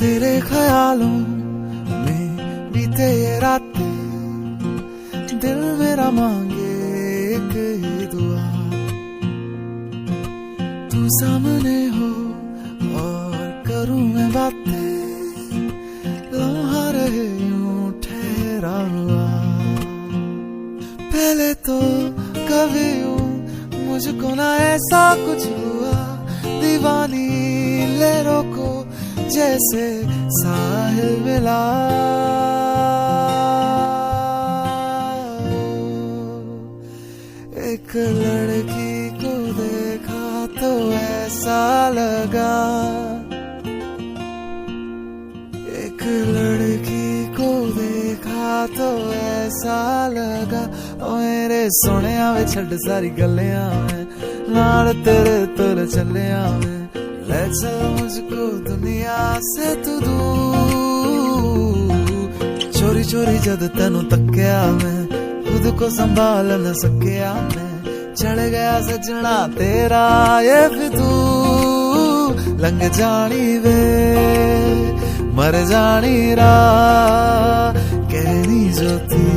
तेरे ख्यालों में बीते ये रातें, दिल मेरा मांगे एक ही दुआ, तू सामने हो और करूं मैं बातें, लम्हा रहे यूं ठहरा हुआ। पहले तो कभी यूं मुझको ना ऐसा कुछ हुआ, दीवानी लहरों को जैसे साहिल मिला। एक लड़की को देखा तो ऐसा लगा, एक लड़की को देखा तो ऐसा लगा, ओ मेरे सोहणिया वे छड्ड सारी गल्लियां में, नाल तेरे तुर चलिया में, ले चल मुझको दुनिया से तू दूर। चोरी चोरी जद तेनू तक्या मैं, खुद को संभाल न सकिया मैं, चढ़ गया सजना तेरा ये फितूर। लंघ जानी वे मर जानी रा, कहनी जो थी